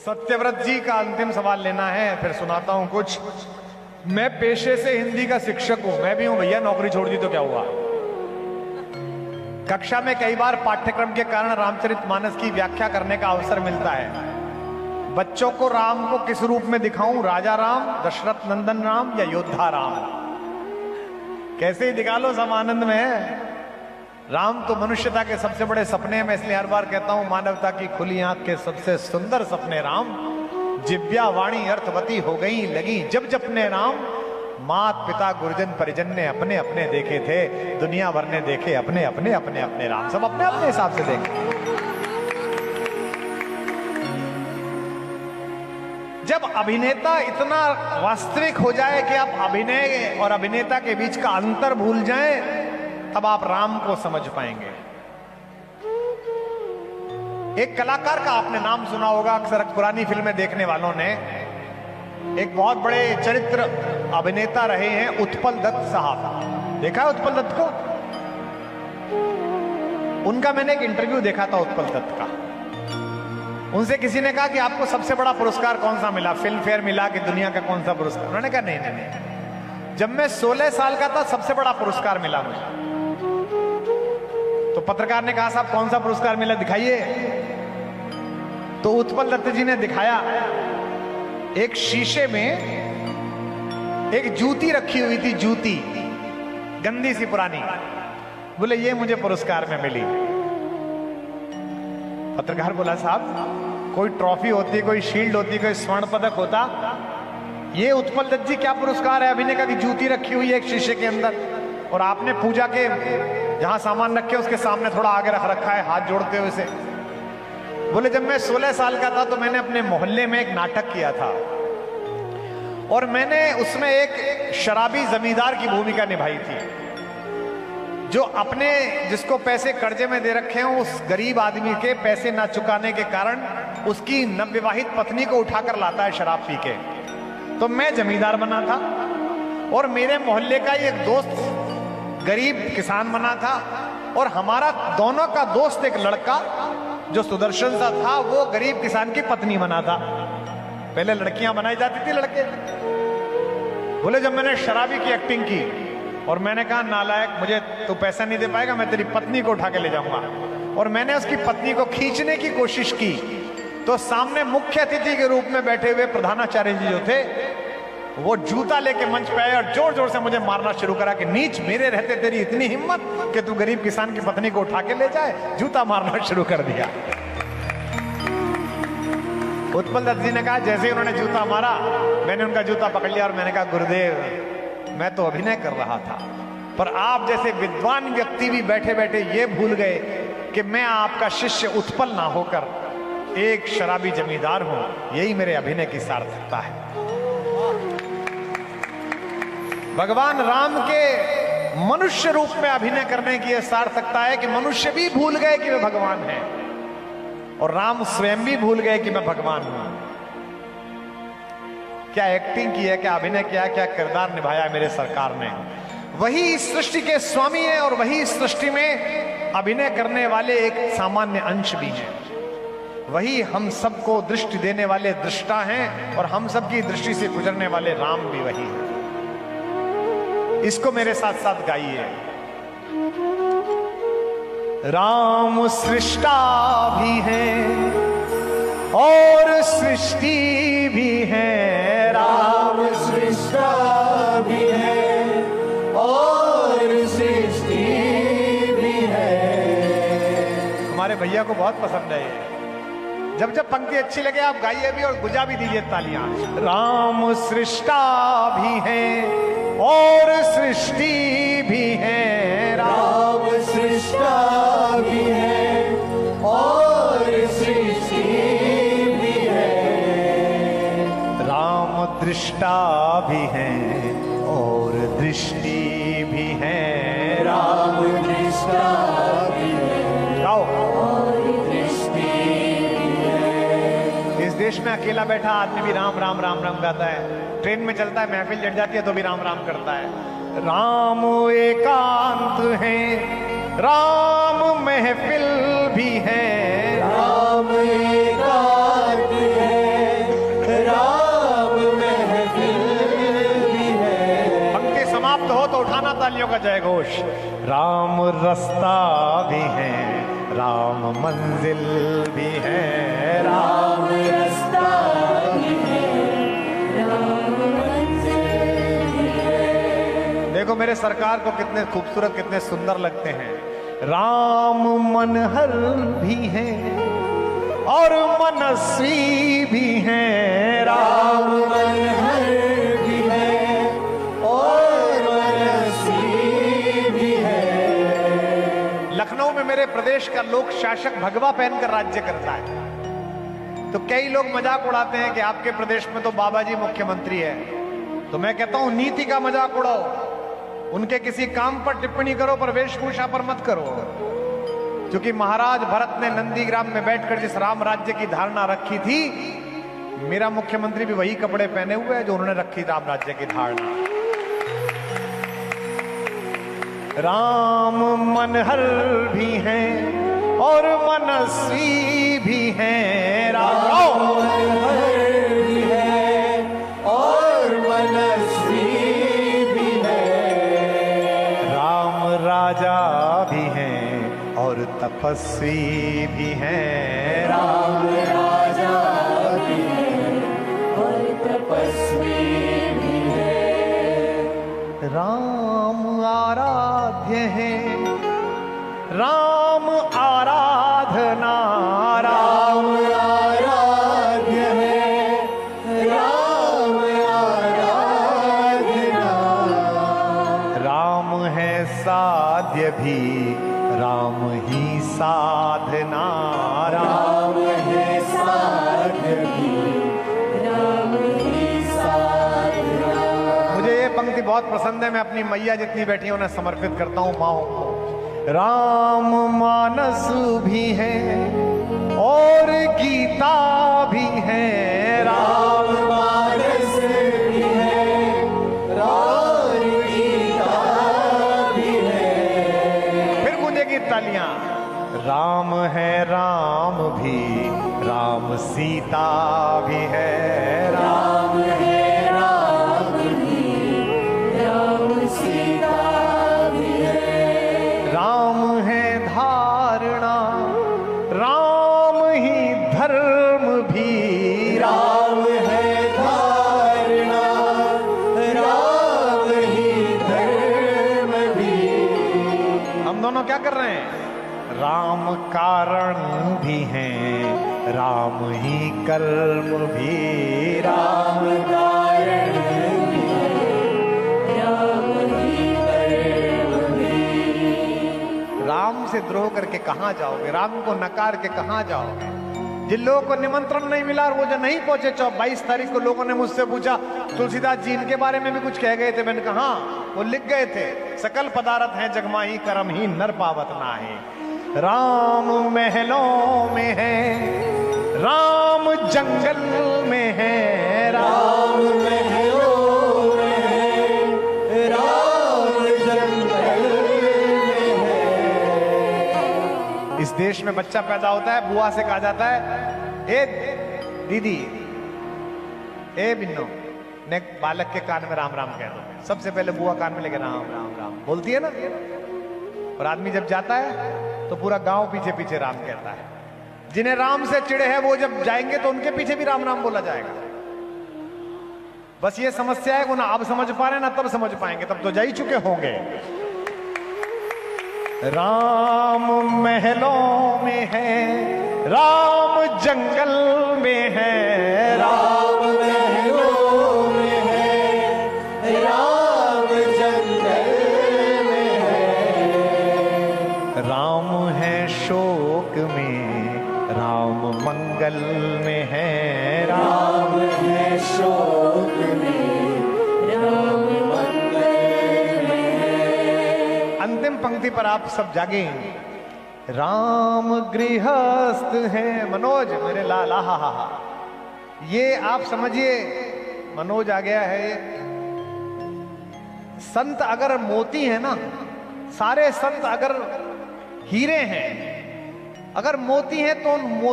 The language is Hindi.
सत्यव्रत जी का अंतिम सवाल लेना है, फिर सुनाता हूं कुछ। मैं पेशे से हिंदी का शिक्षक हूं, मैं भी हूं भैया, नौकरी छोड़ दी तो क्या हुआ। कक्षा में कई बार पाठ्यक्रम के कारण रामचरितमानस की व्याख्या करने का अवसर मिलता है। बच्चों को राम को किस रूप में दिखाऊं, राजा राम, दशरथ नंदन राम या योद्धा राम? कैसे ही दिखा लो, सब आनंद में है। राम तो मनुष्यता के सबसे बड़े सपने हैं। मैं इसलिए हर बार कहता हूं, मानवता की खुली आंख के सबसे सुंदर सपने राम। जिव्या वाणी अर्थवती हो गई लगी जब जपने राम। मात पिता गुरुजन परिजन ने अपने अपने देखे थे, दुनिया भर ने देखे अपने अपने अपने अपने राम। सब अपने अपने हिसाब से देखे। जब अभिनेता इतना वास्तविक हो जाए कि आप अभिनय और अभिनेता के बीच का अंतर भूल जाएं, तब आप राम को समझ पाएंगे। एक कलाकार का आपने नाम सुना होगा, अक्सर पुरानी फिल्में देखने वालों ने। एक बहुत बड़े चरित्र अभिनेता रहे हैं उत्पल दत्त साहब। देखा है उत्पल दत्त को? उनका मैंने एक इंटरव्यू देखा था उत्पल दत्त का। उनसे किसी ने कहा कि आपको सबसे बड़ा पुरस्कार कौन सा मिला, फिल्म फेयर मिला कि दुनिया का कौन सा पुरस्कार? उन्होंने कहा नहीं नहीं नहीं, जब मैं 16 साल का था सबसे बड़ा पुरस्कार मिला मुझे। तो पत्रकार ने कहा साहब कौन सा पुरस्कार मिला, दिखाइए। तो उत्पल दत्त जी ने दिखाया। एक शीशे में एक जूती रखी हुई थी, जूती गंदी सी पुरानी। बोले ये मुझे पुरस्कार में मिली। पत्रकार बोला साहब कोई ट्रॉफी होती, कोई शील्ड होती, कोई स्वर्ण पदक होता, ये उत्पल दत्त जी क्या पुरस्कार है? अभिनय का की जूती रखी हुई है एक शीशे के अंदर, और आपने पूजा के जहां सामान रखे उसके सामने थोड़ा आगे रख रखा है हाथ जोड़ते हुए से। बोले जब मैं 16 साल का था तो मैंने अपने मोहल्ले में एक नाटक किया था, और मैंने उसमें एक शराबी जमींदार की भूमिका निभाई थी, जो अपने जिसको पैसे कर्जे में दे रखे हैं उस गरीब आदमी के पैसे ना चुकाने के कारण उसकी नवविवाहित पत्नी को उठाकर लाता है शराब पी के। तो मैं जमींदार बना था, और मेरे मोहल्ले का एक दोस्त गरीब किसान बना था, और हमारा दोनों का दोस्त एक लड़का जो सुदर्शन सा था, वो गरीब किसान की पत्नी बना था। पहले लड़कियां बनाई जाती थी, लड़के। बोले जब मैंने शराबी की एक्टिंग की और मैंने कहा नालायक, मुझे तू पैसा नहीं दे पाएगा, मैं तेरी पत्नी को उठा के ले जाऊंगा, और मैंने उसकी पत्नी को खींचने की कोशिश की, तो सामने मुख्य अतिथि के रूप में बैठे हुए प्रधानाचार्य जी जो थे, वो जूता लेके मंच पे आए और जोर जोर से मुझे मारना शुरू करा कि नीच, मेरे रहते तेरी इतनी हिम्मत कि तू गरीब किसान की पत्नी को उठा के ले जाए। जूता मारना शुरू कर दिया। उत्पल दत्त जी ने कहा, जैसे ही उन्होंने जूता मारा मैंने उनका जूता पकड़ लिया और मैंने कहा गुरुदेव मैं तो अभिनय कर रहा था, पर आप जैसे विद्वान व्यक्ति भी बैठे बैठे ये भूल गए कि मैं आपका शिष्य उत्पल ना होकर एक शराबी जमींदार हूं। यही मेरे अभिनय की सार्थकता है। भगवान राम के मनुष्य रूप में अभिनय करने की यह सार्थकता है कि मनुष्य भी भूल गए कि वे भगवान हैं, और राम स्वयं भी भूल गए कि मैं भगवान हूं। क्या एक्टिंग की है, क्या अभिनय किया, क्या किरदार निभाया मेरे सरकार ने। वही इस सृष्टि के स्वामी हैं, और वही इस सृष्टि में अभिनय करने वाले एक सामान्य अंश भी हैं। वही हम सबको दृष्टि देने वाले दृष्टा हैं, और हम सबकी दृष्टि से गुजरने वाले राम भी वही हैं। इसको मेरे साथ साथ गाइए। राम सृष्टा भी हैं और सृष्टि भी है। राम सृष्टा भी है और सृष्टि भी है। हमारे भैया को बहुत पसंद है ये। जब जब पंक्ति अच्छी लगे आप गाइए भी और गुजा भी दीजिए तालियां। राम सृष्टा भी है और सृष्टि भी है। राम सृष्टा भी है और सृष्टि भी है। राम दृष्टा भी है और दृष्टि भी है। राम दृष्टा भी है गाओ। और दृष्टि भी है। इस देश में अकेला बैठा आदमी भी राम राम राम राम गाता है। ट्रेन में चलता है, महफिल जट जाती है तो भी राम राम करता है। राम एकांत है, राम महफिल भी है। राम एकांत है, तालियों का जय घोष। राम रास्ता भी है, राम मंजिल भी है, राम रास्ता भी है, राम मंजिल भी है। देखो मेरे सरकार को कितने खूबसूरत, कितने सुंदर लगते हैं। राम मनहर भी है और मनस्वी भी है, राम मनहर भी है और मनस्वी भी है। लखनऊ में मेरे प्रदेश का लोक शासक भगवा पहनकर राज्य करता है। तो कई लोग मजाक उड़ाते हैं कि आपके प्रदेश में तो बाबा जी मुख्यमंत्री है। तो मैं कहता हूं नीति का मजाक उड़ाओ, उनके किसी काम पर टिप्पणी करो पर वेशभूषा पर मत करो। क्योंकि महाराज भरत ने नंदीग्राम में बैठकर जिस राम राज्य की धारणा रखी थी, मेरा मुख्यमंत्री भी वही कपड़े पहने हुए हैं जो उन्होंने रखी राम राज्य की धारणा। राम मनहर भी है और मनस्वी भी है, राम मनहर भी है और मनस्वी भी है। राम राजा भी है और तपस्वी भी है, राम राजा भी है और तपस्वी भी है। राम आराध्य है, राम आराधना, राम आराध्य है, राम आराधना। राम है साध्य भी, राम ही साधना, राम है साध्य भी, राम ही साधना। मुझे ये पंक्ति बहुत पसंद है। मैं अपनी मैया जितनी बेटी उन्हें समर्पित करता हूँ माओ को। राम मानस भी है और गीता भी है, राम मानस भी है, राम गीता भी है। फिर गूंजेगी तालियां। राम है राम भी, राम सीता भी है, राम है राम भी, राम सीता भी है। राम है धारणा, राम ही धर्म भी, राम है धारणा, राम ही धर्म भी। हम दोनों क्या कर रहे हैं? राम कारण भी है, राम ही कर्म भी, राम कारण भी है, राम ही कर्म भी। राम से द्रोह करके कहां जाओगे? राम को नकार के कहां जाओगे? जिन लोगों को निमंत्रण नहीं मिला और वो जो नहीं पहुंचे 22 तारीख को, लोगों ने मुझसे पूछा तुलसीदास जी इनके बारे में भी कुछ कह गए थे। मैंने कहा हाँ, वो लिख गए थे, सकल पदारथ हैं जगमाही, करम ही नर पावत नाहि। राम महलों में है, राम जंगल में है, राम महलों में है, राम जंगल में है। इस देश में बच्चा पैदा होता है, बुआ से कहा जाता है ए दीदी, ए बिन्नो, ने बालक के कान में राम राम कह दो। सबसे पहले बुआ कान में लेके राम राम राम बोलती है ना। और आदमी जब जाता है तो पूरा गांव पीछे पीछे राम कहता है। जिन्हें राम से चिड़े है वो जब जाएंगे तो उनके पीछे भी राम राम बोला जाएगा। बस ये समस्या है, वो ना अब समझ पा रहे ना तब समझ पाएंगे, तब तो जा ही चुके होंगे। राम महलों में है, राम जंगल में है, राम महलों में है, राम जंगल में है। राम है शोक में, राम मंगल में है, राम है शोक में, राम मंगल में है। अंतिम पंक्ति पर आप सब जागे। राम गृहस्थ है, मनोज मेरे लाल, हा हा हा, ये आप समझिए, मनोज आ गया है। संत अगर मोती है ना, सारे संत अगर हीरे हैं, अगर मोती हैं तो उन मोती